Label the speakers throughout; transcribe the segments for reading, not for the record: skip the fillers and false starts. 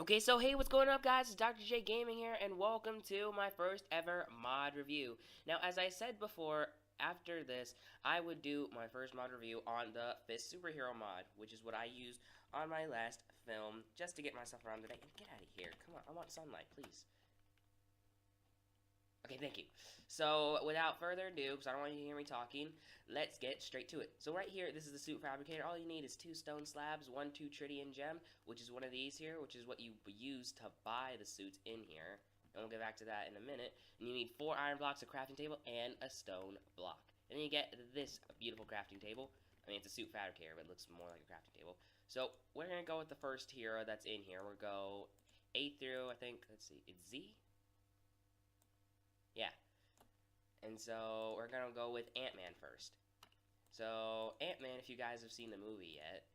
Speaker 1: Okay, so hey, what's going up, guys? It's Dr. J Gaming here, and welcome to my first ever mod review. Now, as I said before, after this, I would do my first mod review on the Fisk-Superhero Mod, which is what I used on my last film, just to get myself around today. And get out of here. Come on, I want sunlight, please. Okay, thank you. So, without further ado, because I don't want you to hear me talking, let's get straight to it. So right here, this is the suit fabricator. All you need is 2 stone slabs, 1 2 tritium gem, which is one of these here, which is what you use to buy the suits in here. And we'll get back to that in a minute. And you need 4 iron blocks, a crafting table, and a stone block. And then you get this beautiful crafting table. I mean, it's a suit fabricator, but it looks more like a crafting table. So, we're going to go with the first hero that's in here. We'll go A through, I think, let's see, it's Z? Yeah. And so we're gonna go with Ant-Man first. So Ant-Man, if you guys have seen the movie yet,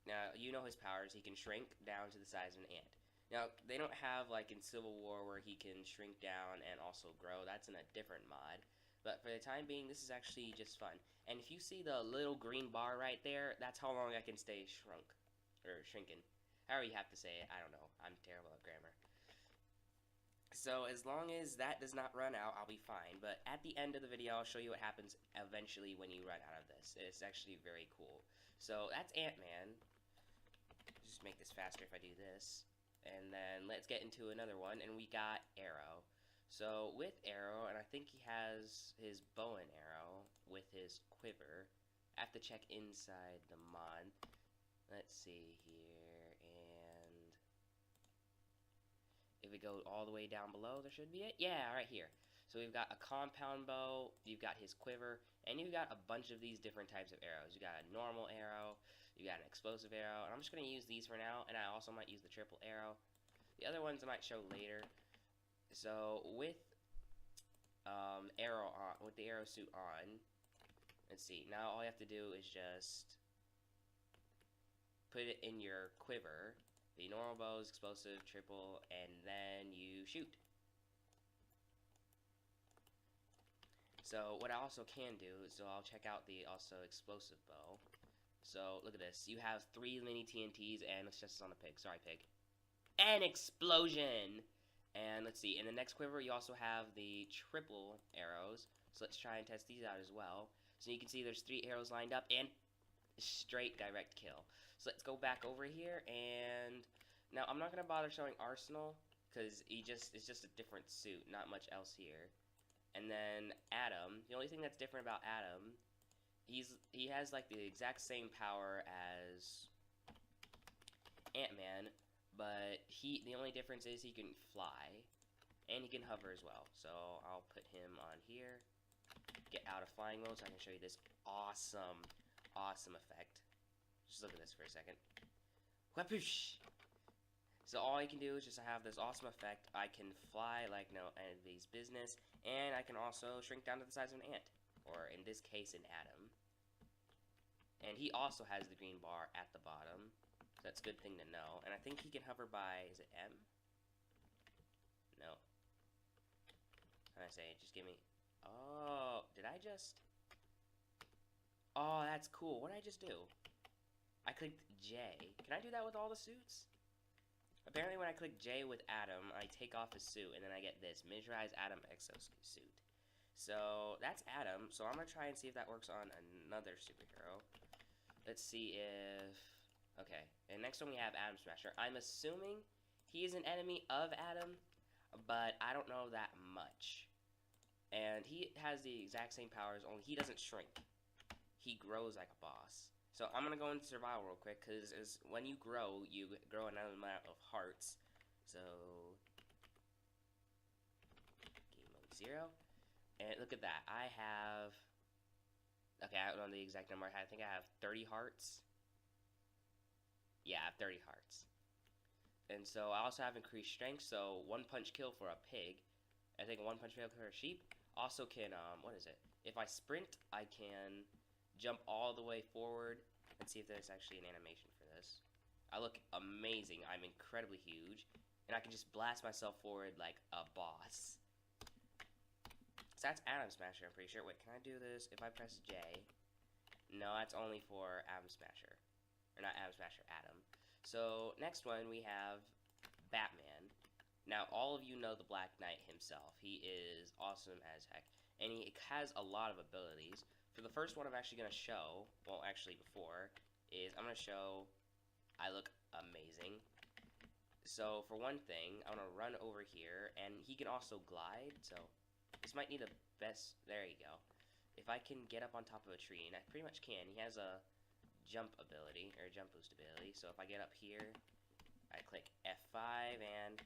Speaker 1: now you know his powers. He can shrink down to the size of an ant. Now they don't have like in Civil War where he can shrink down and also grow. That's in a different mod. But for the time being, this is actually just fun. And if you see the little green bar right there, that's how long I can stay shrunk or shrinking. However you have to say it. I don't know. I'm terrible at grammar. So as long as that does not run out, I'll be fine. But at the end of the video, I'll show you what happens eventually when you run out of this. It's actually very cool. So that's Ant-Man. Just make this faster if I do this. And then let's get into another one. And we got Arrow. So with Arrow, and I think he has his bow and arrow with his quiver. I have to check inside the mod. Let's see here. And if we go all the way down below, there should be it. Yeah, right here. So we've got a compound bow, you've got his quiver, and you've got a bunch of these different types of arrows. You got a normal arrow, you got an explosive arrow, and I'm just going to use these for now, and I also might use the triple arrow. The other ones I might show later. So with with the arrow suit on, let's see. Now all you have to do is just put it in your quiver. The normal bows, explosive, triple, and then you shoot. So what I also can do is, so I'll check out the also explosive bow. So look at this. You have 3 mini TNTs, and let's just on the pig. Sorry, pig. An explosion! And let's see. In the next quiver, you also have the triple arrows. So let's try and test these out as well. So you can see there's 3 arrows lined up, and straight direct kill. So let's go back over here, and now I'm not gonna bother showing Arsenal because it's just a different suit, not much else here. And then Adam, the only thing that's different about Adam, he has like the exact same power as Ant-Man, but the only difference is he can fly and he can hover as well. So I'll put him on here, get out of flying mode so I can show you this awesome effect. Just look at this for a second. Whapoosh! So all you can do is just have this awesome effect. I can fly like no anybody's business, and I can also shrink down to the size of an ant, or in this case, an atom. And he also has the green bar at the bottom, so that's a good thing to know. And I think he can hover by, is it M? No. How can I say it? Just give me... Oh, did I just... Oh, that's cool. What did I just do? I clicked J. Can I do that with all the suits? Apparently when I click J with Adam, I take off his suit, and then I get this, miniaturized Adam exosuit. So, that's Adam. So I'm going to try and see if that works on another superhero. Let's see if... Okay. And next one we have Atom Smasher. I'm assuming he is an enemy of Adam, but I don't know that much. And he has the exact same powers, only he doesn't shrink. He grows like a boss. So I'm going to go into survival real quick, because when you grow another amount of hearts. So, game mode 0. And look at that. I have, okay, I don't know the exact number. I think I have 30 hearts. Yeah, I have 30 hearts. And so I also have increased strength, so 1 punch kill for a pig. I think 1 punch kill for a sheep. Also can, what is it? If I sprint, I can jump all the way forward. Let's see if there's actually an animation for this. I look amazing. I'm incredibly huge. And I can just blast myself forward like a boss. So that's Atom Smasher, I'm pretty sure. Wait, can I do this if I press J? No, that's only for Atom Smasher. Or not Atom Smasher, Atom. So, next one we have Batman. Now, all of you know the Black Knight himself. He is awesome as heck, and he has a lot of abilities. For the first one I'm actually going to show, well, actually before, is I'm going to show I look amazing. So, for one thing, I'm going to run over here, and he can also glide, so this might need a best, there you go. If I can get up on top of a tree, and I pretty much can, he has a jump ability, or jump boost ability, so if I get up here, I click F5, and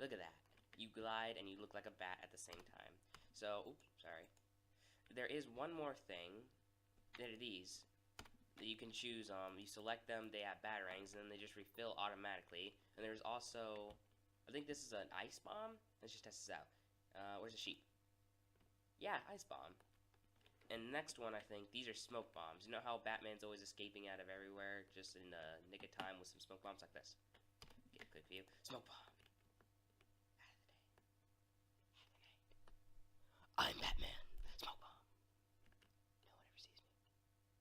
Speaker 1: look at that. You glide, and you look like a bat at the same time. So, oops, sorry. There is one more thing. There are these that you can choose. You select them, they have batarangs, and then they just refill automatically. And there's also, I think this is an ice bomb. Let's just test this out. Where's the sheep? Yeah, ice bomb. And next one, I think, these are smoke bombs. You know how Batman's always escaping out of everywhere, just in the nick of time with some smoke bombs like this? Get a quick view. Smoke bomb. I'm Batman. Smoke bomb. No one ever sees me.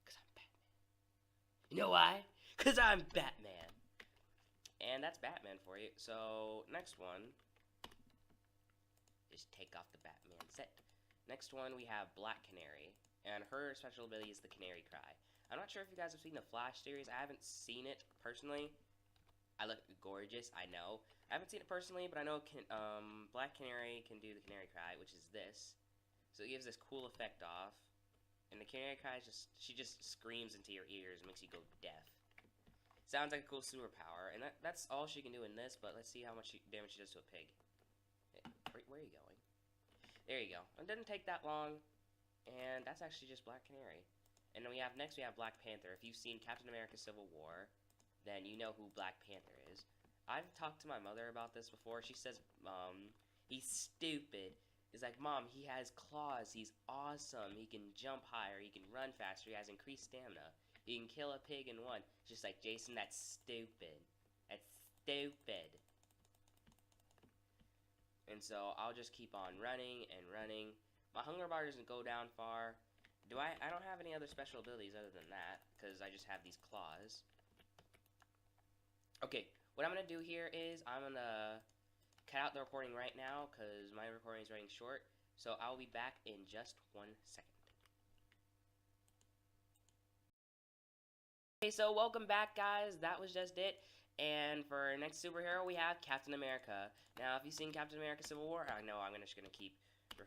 Speaker 1: Because I'm Batman. You know why? Because I'm Batman. And that's Batman for you. So, next one. Just take off the Batman set. Next one, we have Black Canary. And her special ability is the Canary Cry. I'm not sure if you guys have seen the Flash series. I haven't seen it personally. I look gorgeous, I know. I haven't seen it personally, but I know Black Canary can do the Canary Cry, which is this. So it gives this cool effect off. And the Canary Cry is she just screams into your ears and makes you go deaf. Sounds like a cool superpower, and that's all she can do in this, but let's see how much damage she does to a pig. Hey, where are you going? There you go. It didn't take that long, and that's actually just Black Canary. And then next we have Black Panther. If you've seen Captain America Civil War, then you know who Black Panther is. I've talked to my mother about this before. She says, he's stupid. It's like, Mom, he has claws. He's awesome. He can jump higher. He can run faster. He has increased stamina. He can kill a pig in one. Just like, Jason, that's stupid. That's stupid. And so I'll just keep on running and running. My hunger bar doesn't go down far. I don't have any other special abilities other than that, because I just have these claws. Okay, what I'm going to do here is I'm going to cut out the recording right now, because my recording is running short. So I'll be back in just 1 second. Okay, so welcome back, guys. That was just it. And for our next superhero, we have Captain America. Now, if you've seen Captain America Civil War, I know I'm just going to keep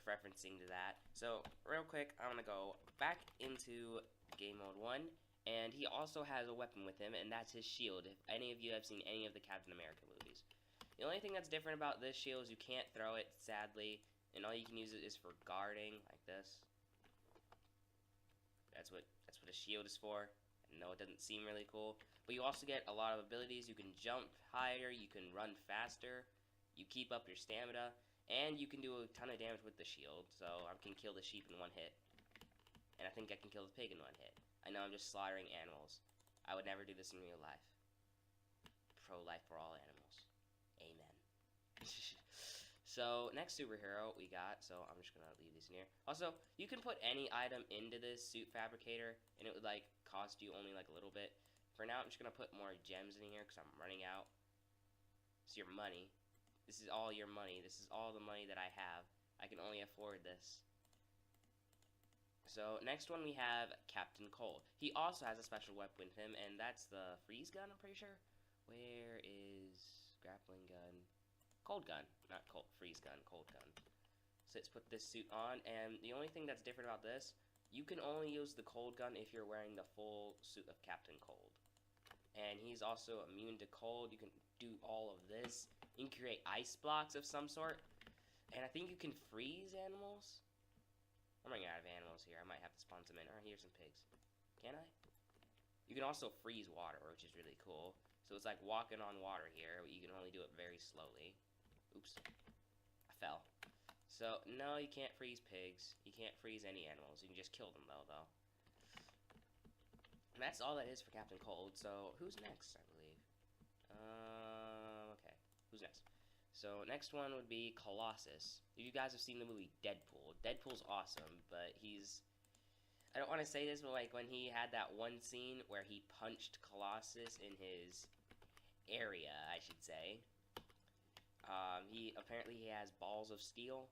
Speaker 1: referencing to that. So, real quick, I'm going to go back into Game Mode 1. And he also has a weapon with him, and that's his shield, if any of you have seen any of the Captain America movies. The only thing that's different about this shield is you can't throw it, sadly. And all you can use it is for guarding, like this. That's what a shield is for. No, it doesn't seem really cool. But you also get a lot of abilities. You can jump higher, you can run faster, you keep up your stamina, and you can do a ton of damage with the shield. So I can kill the sheep in one hit. And I think I can kill the pig in one hit. I know I'm just slaughtering animals. I would never do this in real life. Pro-life for all animals. Amen. So, next superhero we got, so I'm just going to leave these in here. Also, you can put any item into this suit fabricator, and it would, like, cost you only, like, a little bit. For now, I'm just going to put more gems in here, because I'm running out. It's your money. This is all your money. This is all the money that I have. I can only afford this. So, next one we have Captain Cold. He also has a special weapon with him, and that's the freeze gun, I'm pretty sure. Where is grappling gun? Cold gun, not cold, freeze gun, cold gun. So let's put this suit on, and the only thing that's different about this, you can only use the cold gun if you're wearing the full suit of Captain Cold. And he's also immune to cold. You can do all of this. You can create ice blocks of some sort. And I think you can freeze animals. I'm running out of animals here. I might have to spawn some in. Alright, here's some pigs. Can I? You can also freeze water, which is really cool. So it's like walking on water here, but you can only do it very slowly. Oops. I fell. So, no, you can't freeze pigs. You can't freeze any animals. You can just kill them, though. And that's all that is for Captain Cold. So, who's next, I believe? Okay. Who's next? So, next one would be Colossus. You guys have seen the movie Deadpool. Deadpool's awesome, but he's... I don't want to say this, but, like, when he had that one scene where he punched Colossus in his area, I should say. He has balls of steel.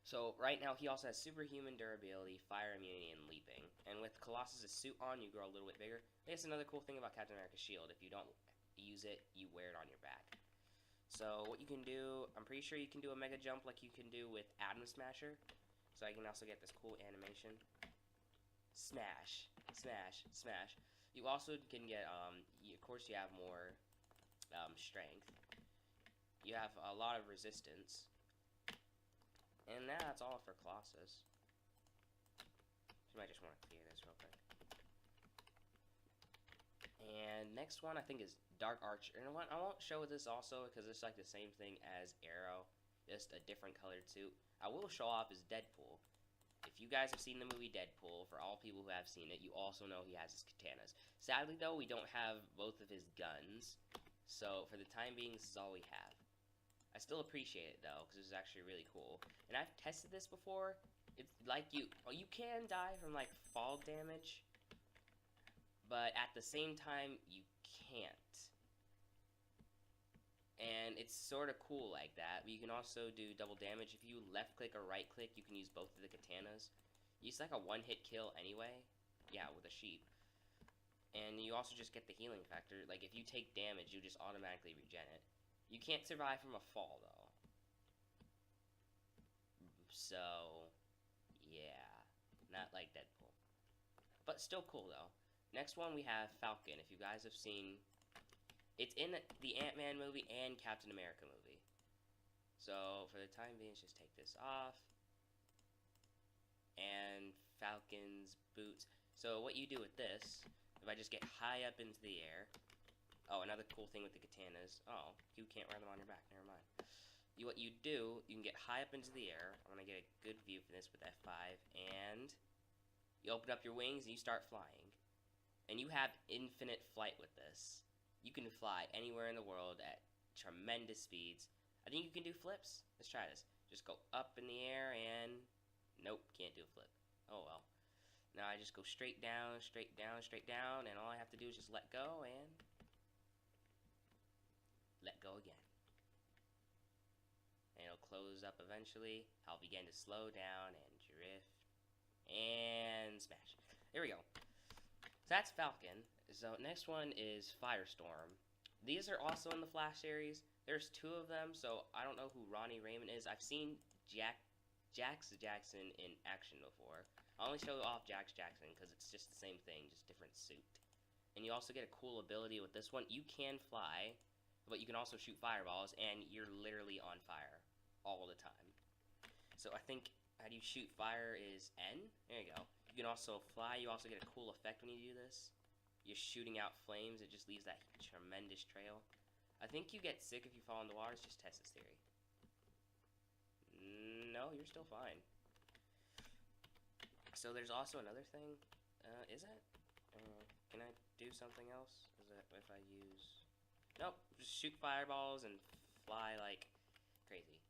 Speaker 1: So right now he also has superhuman durability, fire immunity, and leaping. And with Colossus' suit on, you grow a little bit bigger. I guess another cool thing about Captain America's shield, if you don't use it, you wear it on your back. So what you can do, I'm pretty sure you can do a mega jump like you can do with Atom Smasher. So I can also get this cool animation. Smash, smash, smash. You also can get, of course you have more strength. You have a lot of resistance. And that's all for Colossus. You might just want to clear this real quick. And next one I think is Dark Archer. And I won't show this also because it's like the same thing as Arrow, just a different colored suit. I will show off his Deadpool. If you guys have seen the movie Deadpool, for all people who have seen it, you also know he has his katanas. Sadly though, we don't have both of his guns. So for the time being, this is all we have. I still appreciate it though, because it's actually really cool. And I've tested this before. It's like you can die from like fall damage, but at the same time you can't. And it's sort of cool like that. But you can also do double damage. If you left click or right click, you can use both of the katanas. It's like a one-hit kill anyway. Yeah, with a sheep. And you also just get the healing factor. Like if you take damage, you just automatically regen it. You can't survive from a fall, though. So, yeah. Not like Deadpool. But still cool, though. Next one, we have Falcon. If you guys have seen... It's in the Ant-Man movie and Captain America movie. So, for the time being, let's just take this off. And Falcon's boots. So, what you do with this, if I just get high up into the air... Oh, another cool thing with the katanas. Oh, you can't wear them on your back. Never mind. What you do, you can get high up into the air. I'm going to get a good view for this with F5. And you open up your wings and you start flying. And you have infinite flight with this. You can fly anywhere in the world at tremendous speeds. I think you can do flips. Let's try this. Just go up in the air and... Nope, can't do a flip. Oh well. Now I just go straight down, straight down, straight down. And all I have to do is just let go and... let go again. And it'll close up eventually. I'll begin to slow down and drift. And smash. There we go. So that's Falcon. So next one is Firestorm. These are also in the Flash series. There's two of them, so I don't know who Ronnie Raymond is. I've seen Jax Jackson in action before. I only show off Jax Jackson because it's just the same thing, just different suit. And you also get a cool ability with this one. You can fly, but you can also shoot fireballs, and you're literally on fire all the time. So I think how do you shoot fire is N. There you go. You can also fly. You also get a cool effect when you do this. You're shooting out flames. It just leaves that tremendous trail. I think you get sick if you fall in the water. Let's just test this theory. No, you're still fine. So there's also another thing. Is it? Can I do something else? Is that if I use... Nope, just shoot fireballs and fly like crazy.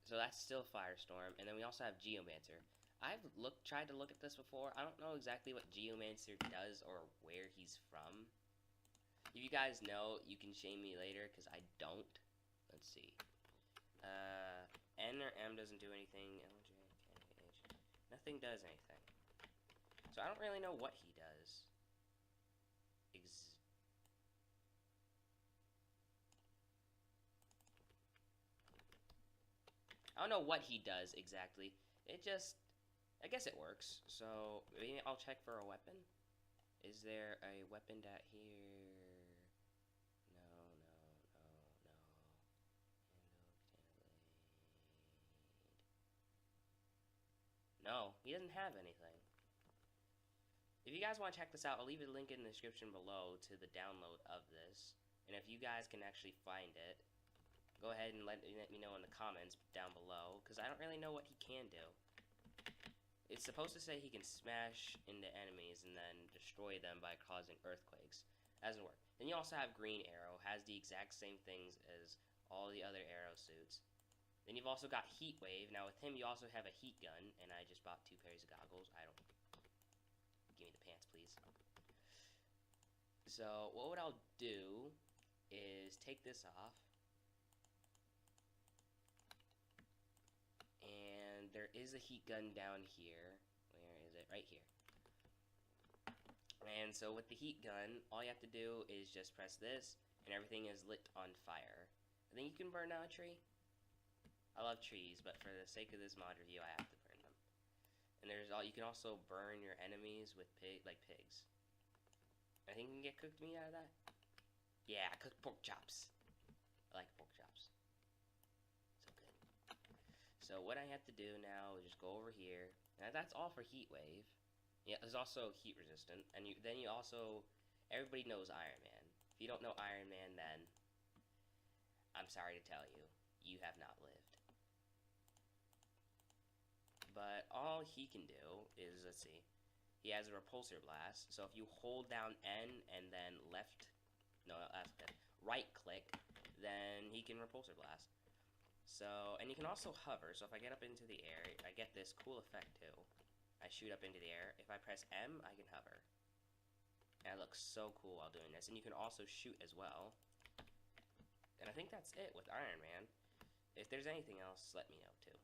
Speaker 1: So that's still Firestorm, and then we also have Geomancer. I've tried to look at this before. I don't know exactly what Geomancer does or where he's from. If you guys know, you can shame me later, because I don't. Let's see. N or M doesn't do anything. L, J, K, H. Nothing does anything. So I don't really know what he does. I don't know what he does exactly. It just... I guess it works. So, maybe I'll check for a weapon. Is there a weapon down here? No, he doesn't have anything. If you guys want to check this out, I'll leave a link in the description below to the download of this. And if you guys can actually find it, go ahead and let me know in the comments down below, because I don't really know what he can do. It's supposed to say he can smash into enemies and then destroy them by causing earthquakes. Doesn't work. Then you also have Green Arrow, has the exact same things as all the other Arrow suits. Then you've also got Heatwave. Now with him you also have a heat gun, and I just bought 2 pairs of goggles. Give me the pants, please. So what I'll do is take this off. And there is a heat gun down here. Where is it? Right here. And so with the heat gun, all you have to do is just press this, and everything is lit on fire. I think you can burn down a tree. I love trees, but for the sake of this mod review, I have to burn them. And you can also burn your enemies with pigs. I think you can get cooked meat out of that. Yeah, cooked pork chops. I like pork chops. So good. So what I have to do now is just go over here. Now that's all for Heatwave. Yeah, there's also heat resistant, and then you also, everybody knows Iron Man. If you don't know Iron Man, then I'm sorry to tell you, you have not lived. But all he can do is, let's see, he has a repulsor blast. So if you hold down N and then right click, then he can repulsor blast. So, and you can also hover. So if I get up into the air, I get this cool effect too. I shoot up into the air. If I press M, I can hover. And it looks so cool while doing this. And you can also shoot as well. And I think that's it with Iron Man. If there's anything else, let me know too.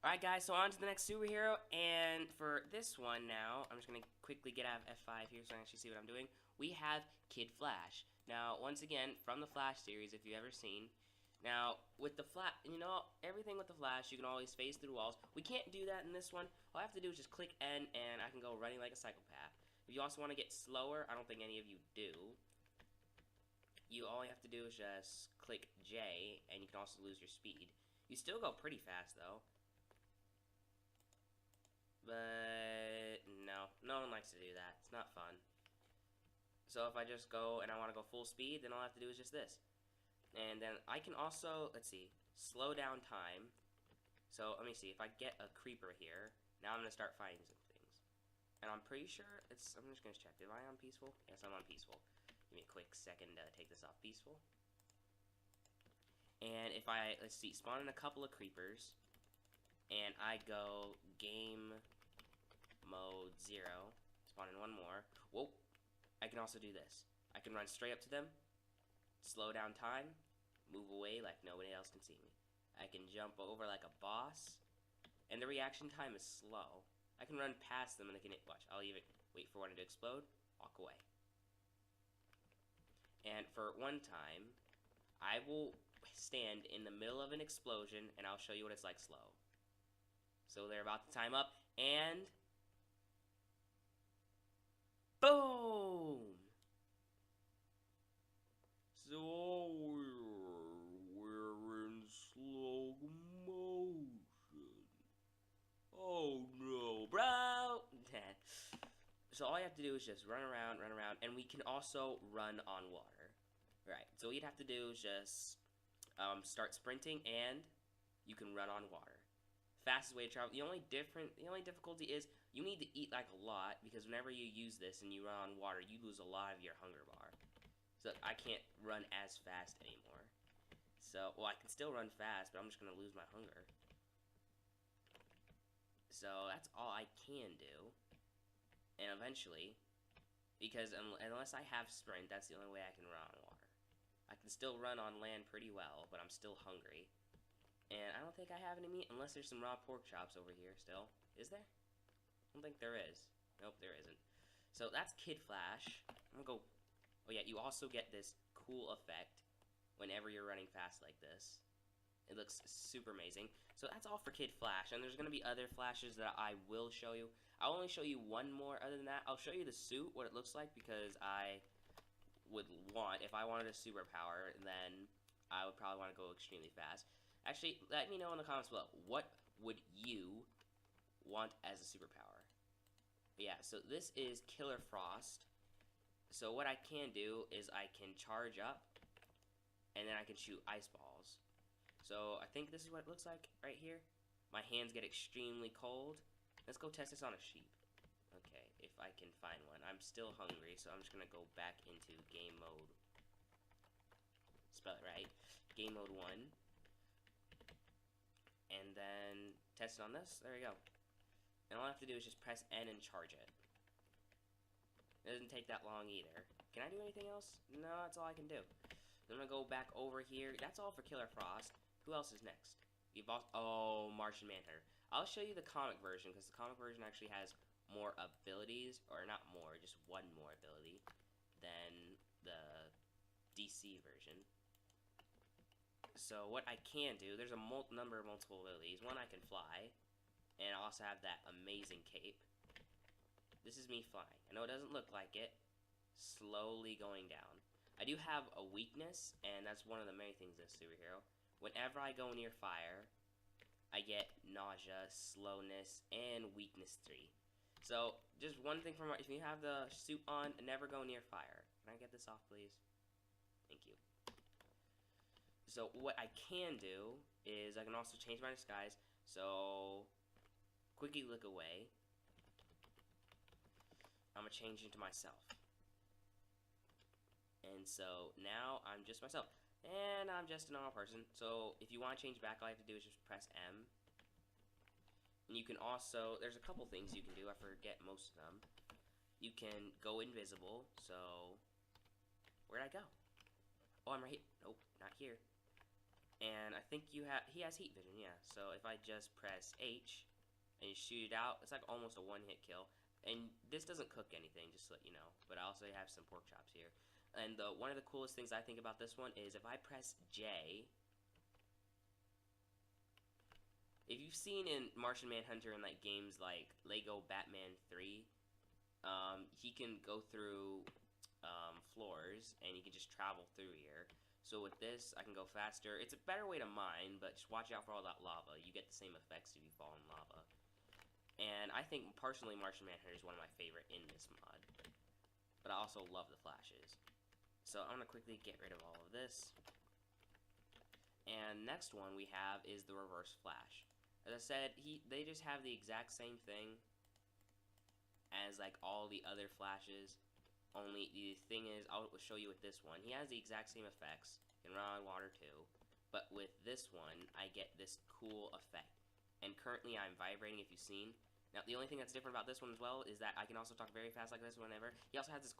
Speaker 1: Alright guys, so on to the next superhero, and for this one now, I'm just going to quickly get out of F5 here so I can actually see what I'm doing. We have Kid Flash. Now, once again, from the Flash series, if you've ever seen. Now, with the Flash, you know, everything with the Flash, you can always phase through walls. We can't do that in this one. All I have to do is just click N, and I can go running like a psychopath. If you also want to get slower, I don't think any of you do. All you have to do is just click J, and you can also lose your speed. You still go pretty fast, though. But, no one likes to do that. It's not fun. So if I just go and I want to go full speed, then all I have to do is just this. And then I can also, let's see, slow down time. So let me see, if I get a creeper here, now I'm going to start fighting some things. And I'm pretty sure I'm just going to check, am I on peaceful? Yes, I'm on peaceful. Give me a quick second to take this off peaceful. And if I, let's see, spawn in a couple of creepers, and I go game mode 0, spawn in one more, whoa. I can also do this. I can run straight up to them, slow down time, move away like nobody else can see me. I can jump over like a boss, and the reaction time is slow. I can run past them and they can watch. I'll even wait for one to explode, walk away. And for one time, I will stand in the middle of an explosion and I'll show you what it's like slow. So they're about to time up, and boom! So we're in slow motion. Oh no, bro! So all you have to do is just run around, and we can also run on water. Right, so all you'd have to do is just start sprinting, and you can run on water. Fastest way to travel. The only difficulty is you need to eat like a lot, because whenever you use this and you run on water, you lose a lot of your hunger bar. So I can't run as fast anymore. So, well, I can still run fast, but I'm just gonna lose my hunger. So that's all I can do. And eventually, because unless I have sprint, that's the only way I can run on water. I can still run on land pretty well, but I'm still hungry. And I don't think I have any meat, unless there's some raw pork chops over here still. Is there? I don't think there is. Nope, there isn't. So that's Kid Flash. I'm gonna go... Oh yeah, you also get this cool effect whenever you're running fast like this. It looks super amazing. So that's all for Kid Flash, and there's gonna be other flashes that I will show you. I'll only show you one more. Other than that, I'll show you the suit, what it looks like, because I would want, if I wanted a superpower, then I would probably want to go extremely fast. Actually, let me know in the comments below, what would you want as a superpower? But yeah, so this is Killer Frost. So what I can do is I can charge up, and then I can shoot ice balls. So I think this is what it looks like right here. My hands get extremely cold. Let's go test this on a sheep. Okay, if I can find one. I'm still hungry, so I'm just gonna go back into game mode. Spell it right. Game mode 1. And then test it on this. There we go. And all I have to do is just press N and charge it. It doesn't take that long either. Can I do anything else? No, that's all I can do. Then I'm gonna go back over here. That's all for Killer Frost. Who else is next? Oh, Martian Manhunter. I'll show you the comic version, because the comic version actually has more abilities, or not more, just one more ability than the DC version. So what I can do, there's a number of multiple abilities. One, I can fly, and I also have that amazing cape. This is me flying. I know it doesn't look like it. Slowly going down. I do have a weakness, and that's one of the main things in this superhero. Whenever I go near fire, I get nausea, slowness, and weakness 3. So, just one thing from if you have the suit on, never go near fire. Can I get this off, please? Thank you. So, what I can do is I can also change my disguise. So, quickly look away. I'm gonna change into myself. And so, now I'm just myself. And I'm just a normal person. So, if you want to change back, all you have to do is just press M. And you can also, there's a couple things you can do, I forget most of them. You can go invisible, so, where'd I go? Oh, I'm right here. Nope, not here. And I think he has heat vision, yeah. So if I just press H, and you shoot it out, it's like almost a one-hit kill. And this doesn't cook anything, just to let you know. But I also have some pork chops here. And one of the coolest things I think about this one is if I press J, if you've seen in Martian Manhunter in like games like Lego Batman 3, he can go through floors and he can just travel through here. So with this, I can go faster. It's a better way to mine, but just watch out for all that lava. You get the same effects if you fall in lava. And I think personally Martian Manhunter is one of my favorite in this mod. But I also love the flashes. So I'm going to quickly get rid of all of this. And next one we have is the reverse flash. As I said, they just have the exact same thing as like all the other flashes. Only the thing is, I'll show you with this one. He has the exact same effects. Can run on water too. But with this one, I get this cool effect. And currently I'm vibrating, if you've seen. Now, the only thing that's different about this one as well is that I can also talk very fast like this whenever. He also has this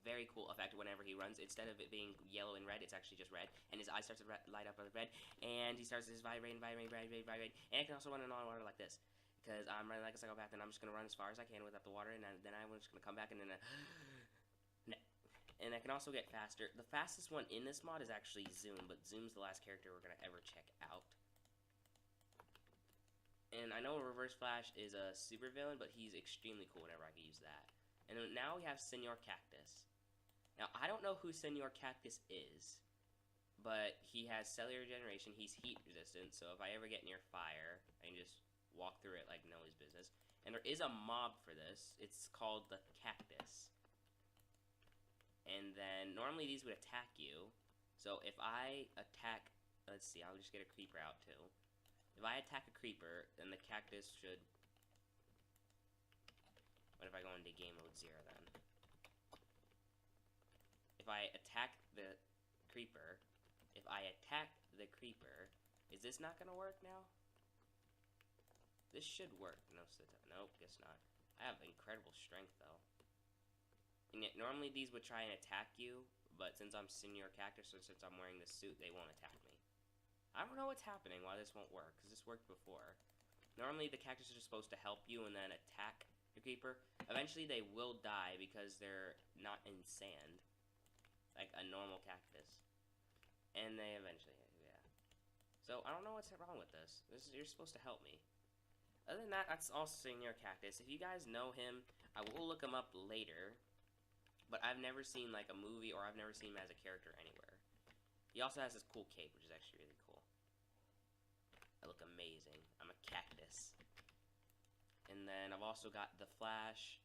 Speaker 1: very cool effect whenever he runs. Instead of it being yellow and red, it's actually just red. And his eyes starts to light up with red. And he starts his vibrating. And I can also run in on water like this. Because I'm running like a psychopath, and I'm just going to run as far as I can without the water. And then I'm just going to come back and then... And I can also get faster. The fastest one in this mod is actually Zoom. But Zoom's the last character we're going to ever check out. And I know Reverse Flash is a super villain, but he's extremely cool whenever I can use that. And then now we have Senor Cactus. Now, I don't know who Senor Cactus is, but he has cellular regeneration. He's heat resistant, so if I ever get near fire, I can just walk through it like nobody's business. And there is a mob for this. It's called the Cactus. And then, normally these would attack you. So if I attack, let's see, I'll just get a creeper out too. If I attack a creeper, then the cactus should... What if I go into game mode 0 then? If I attack the creeper, is this not gonna work now? This should work. Nope, guess not. I have incredible strength though. And yet, normally these would try and attack you, but since I'm Senor Cactus, or since I'm wearing this suit, they won't attack me. I don't know what's happening, why this won't work, because this worked before. Normally, the cactus are supposed to help you and then attack the creeper. Eventually, they will die because they're not in sand, like a normal cactus. And they eventually, yeah. So, I don't know what's wrong with this. You're supposed to help me. Other than that, that's all Senor Cactus. If you guys know him, I will look him up later. But I've never seen, like, a movie, or I've never seen him as a character anywhere. He also has this cool cape, which is actually really cool. I look amazing. I'm a cactus. And then I've also got the Flash.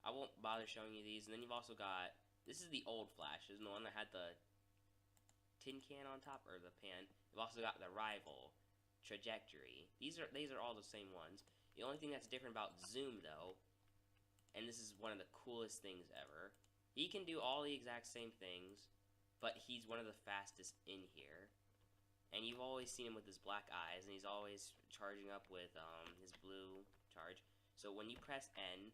Speaker 1: I won't bother showing you these. And then you've also got... This is the old Flash. This is the one that had the tin can on top, or the pan. You've also got the Rival, Trajectory. These are all the same ones. The only thing that's different about Zoom, though, and this is one of the coolest things ever, he can do all the exact same things, but he's one of the fastest in here. And you've always seen him with his black eyes, and he's always charging up with his blue charge. So when you press N,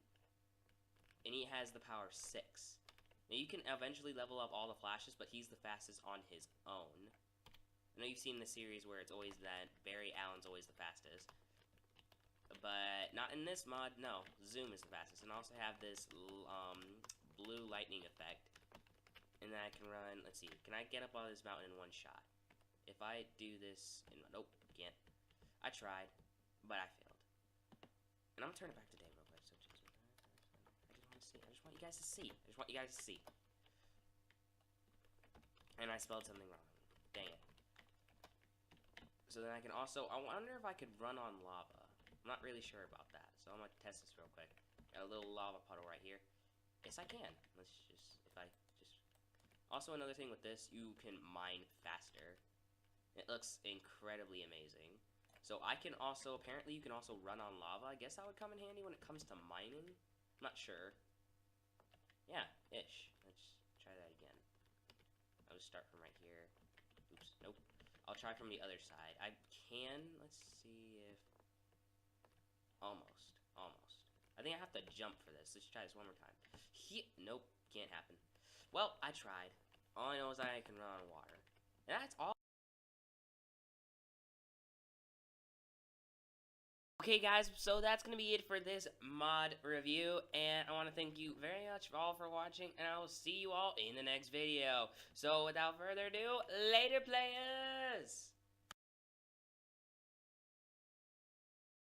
Speaker 1: and he has the power 6. Now you can eventually level up all the flashes, but he's the fastest on his own. I know you've seen the series where it's always that Barry Allen's always the fastest. But not in this mod, no. Zoom is the fastest. And I also have this blue lightning effect. And then I can run, let's see, can I get up on this mountain in one shot? If I do this, nope, can't. I tried, but I failed. And I'm gonna turn it back to day real quick. So I just want to see. I just want you guys to see. I just want you guys to see. And I spelled something wrong. Dang it. So then I can also, I wonder if I could run on lava. I'm not really sure about that. So I'm gonna test this real quick. Got a little lava puddle right here. Yes, I can. Let's just, if I just. Also, another thing with this, you can mine faster. It looks incredibly amazing. So I can also, apparently you can also run on lava. I guess that would come in handy when it comes to mining. I'm not sure. Yeah, ish. Let's try that again. I'll just start from right here. Oops, nope. I'll try from the other side. I can, let's see if, almost. I think I have to jump for this. Let's try this one more time. Nope, can't happen. Well, I tried. All I know is I can run on water. And that's all. Okay guys, so that's going to be it for this mod review, and I want to thank you very much all for watching, and I will see you all in the next video. So without further ado, later players!